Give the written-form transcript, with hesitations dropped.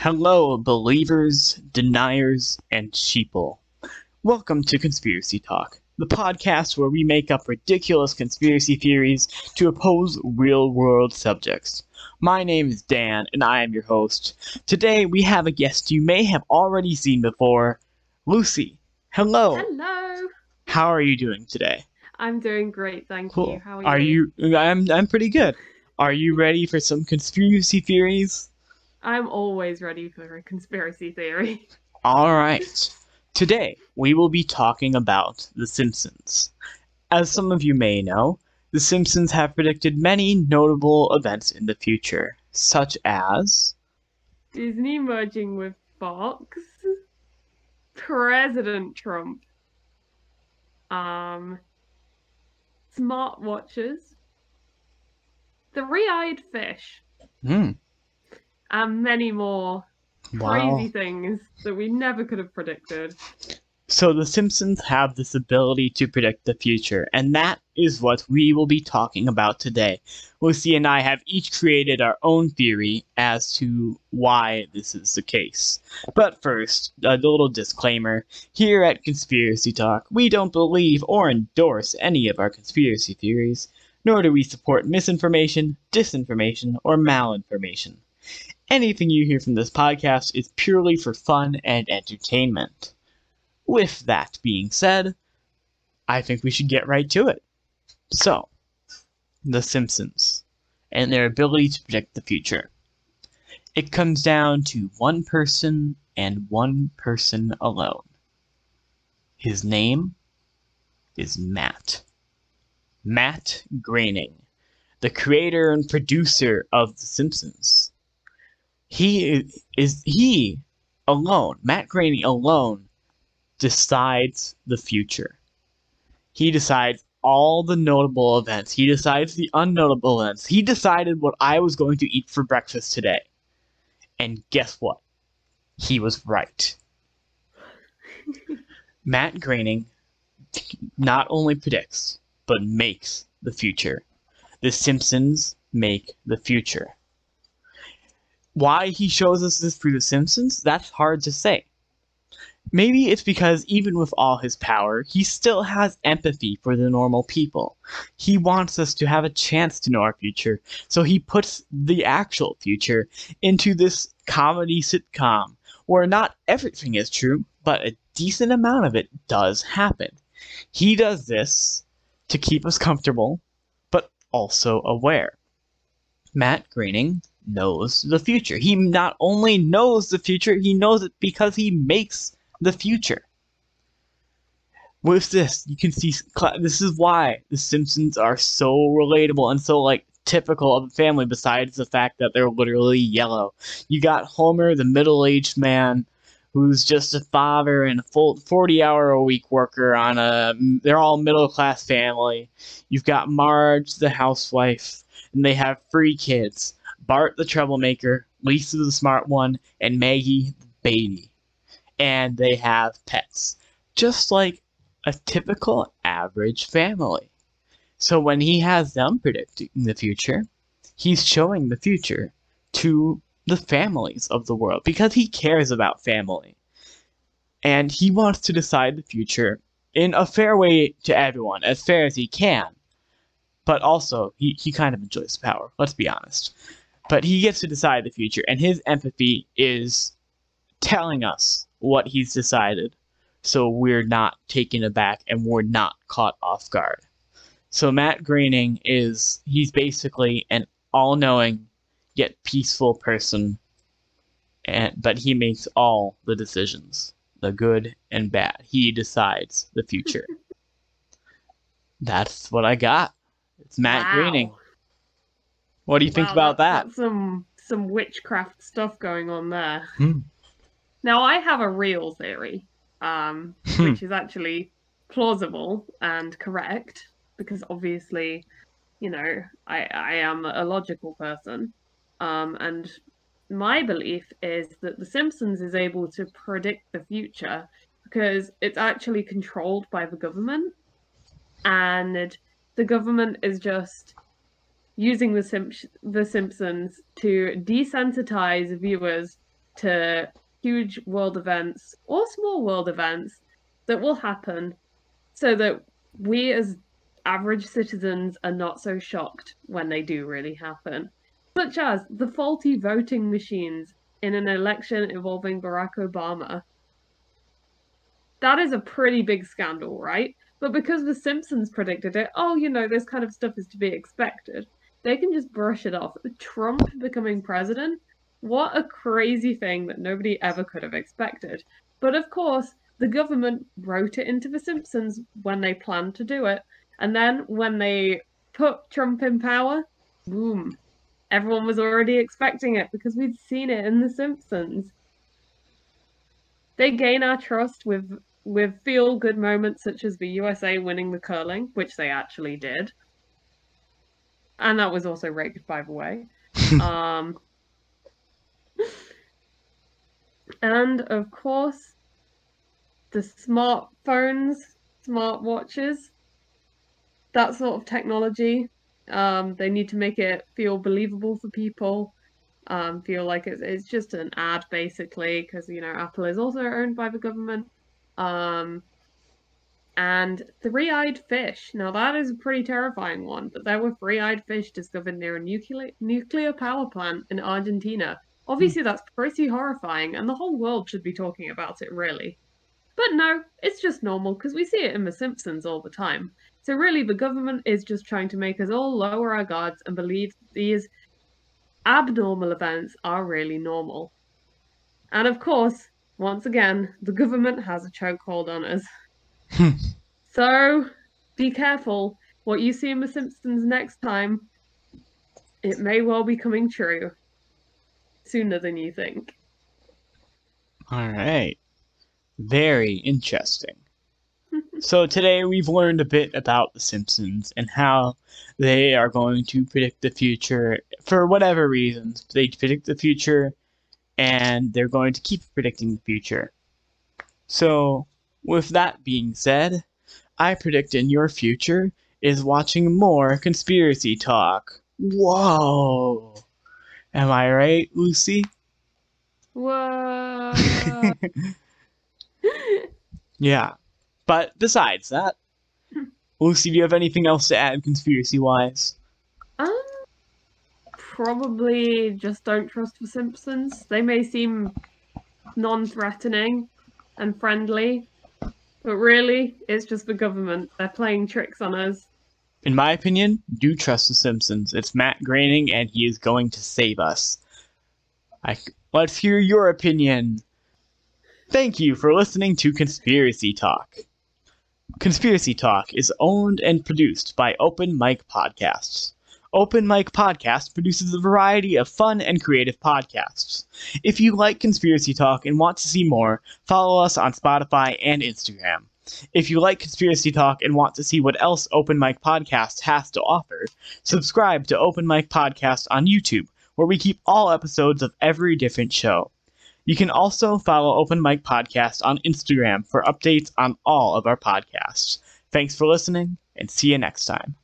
Hello, believers, deniers, and sheeple. Welcome to Conspiracy Talk, the podcast where we make up ridiculous conspiracy theories to oppose real-world subjects. My name is Dan, and I am your host. Today, we have a guest you may have already seen before, Lucy. Hello. Hello. How are you doing today? I'm doing great, thank you. Cool. How are you? I'm pretty good. Are you ready for some conspiracy theories? I'm always ready for a conspiracy theory. Alright. Today, we will be talking about The Simpsons. As some of you may know, The Simpsons have predicted many notable events in the future, such as Disney merging with Fox. President Trump. Smartwatches. Three-eyed fish. And many more crazy things that we never could have predicted. So The Simpsons have this ability to predict the future, and that is what we will be talking about today. Lucy and I have each created our own theory as to why this is the case. But first, a little disclaimer. Here at Conspiracy Talk, we don't believe or endorse any of our conspiracy theories, nor do we support misinformation, disinformation, or malinformation. Anything you hear from this podcast is purely for fun and entertainment. With that being said, I think we should get right to it. So, The Simpsons and their ability to predict the future. It comes down to one person and one person alone. His name is Matt. Matt Groening, the creator and producer of The Simpsons. He alone, Matt Groening alone, decides the future. He decides all the notable events. He decides the unnotable events. He decided what I was going to eat for breakfast today. And guess what? He was right. Matt Groening not only predicts, but makes the future. The Simpsons make the future. Why he shows us this through The Simpsons? That's hard to say. Maybe it's because even with all his power, he still has empathy for the normal people. He wants us to have a chance to know our future, so he puts the actual future into this comedy sitcom, where not everything is true, but a decent amount of it does happen. He does this to keep us comfortable, but also aware. Matt Groening knows the future. He not only knows the future, he knows it because he makes the future. With this, you can see this is why the Simpsons are so relatable and so typical of a family, besides the fact that they're literally yellow. You got Homer, the middle-aged man, who's just a father and a full 40-hour-a-week worker they're all middle-class family. You've got Marge, the housewife, and they have 3 kids. Bart the troublemaker, Lisa the smart one, and Maggie the baby. And they have pets. Just like a typical average family. So when he has them predicting the future, he's showing the future to the families of the world because he cares about family. And he wants to decide the future in a fair way to everyone, as fair as he can. But also, he kind of enjoys power, let's be honest. But he gets to decide the future, and his empathy is telling us what he's decided, so we're not taken aback and we're not caught off guard. So Matt Groening he's basically an all-knowing yet peaceful person, but he makes all the decisions, the good and bad. He decides the future. That's what I got. It's Matt Groening. What do you think about that? That's some witchcraft stuff going on there. Now, I have a real theory, which is actually plausible and correct, because obviously, I am a logical person. And my belief is that The Simpsons is able to predict the future because it's actually controlled by the government. And the government is just using the Simpsons to desensitize viewers to huge world events or small world events that will happen so that we as average citizens are not so shocked when they do really happen. Such as the faulty voting machines in an election involving Barack Obama. That is a pretty big scandal, right? But because the Simpsons predicted it, oh, this kind of stuff is to be expected. They can just brush it off. Trump becoming president? What a crazy thing that nobody ever could have expected. But of course, the government wrote it into the Simpsons when they planned to do it. And then when they put Trump in power, boom. Everyone was already expecting it because we'd seen it in the Simpsons. They gain our trust with feel-good moments such as the USA winning the curling, which they actually did. And that was also rigged, by the way. And of course, the smartphones, smartwatches, that sort of technology. They need to make it feel believable for people. Feel like it's just an ad basically, because Apple is also owned by the government. And three-eyed fish. Now that is a pretty terrifying one, but there were three-eyed fish discovered near a nuclear power plant in Argentina. Obviously that's pretty horrifying, and the whole world should be talking about it, really. But no, it's just normal, because we see it in The Simpsons all the time. So really, the government is just trying to make us all lower our guards and believe these abnormal events are really normal. And of course, once again, the government has a chokehold on us. So, be careful. What you see in The Simpsons next time, it may well be coming true. Sooner than you think. Alright. Very interesting. So today we've learned a bit about The Simpsons and how they are going to predict the future for whatever reasons. They predict the future and they're going to keep predicting the future. So with that being said, I predict in your future is watching more conspiracy talk. Whoa! Am I right, Lucy? Whoa! Yeah. But besides that, Lucy, do you have anything else to add conspiracy-wise? Probably just don't trust the Simpsons. They may seem non-threatening and friendly, but really, it's just the government. They're playing tricks on us. In my opinion, do trust The Simpsons. It's Matt Groening, and he is going to save us. Let's hear your opinion. Thank you for listening to Conspiracy Talk. Conspiracy Talk is owned and produced by Open Mic Podcasts. Open Mic Podcast produces a variety of fun and creative podcasts. If you like Conspiracy Talk and want to see more, follow us on Spotify and Instagram. If you like Conspiracy Talk and want to see what else Open Mic Podcast has to offer, subscribe to Open Mic Podcast on YouTube, where we keep all episodes of every different show. You can also follow Open Mic Podcast on Instagram for updates on all of our podcasts. Thanks for listening, and see you next time.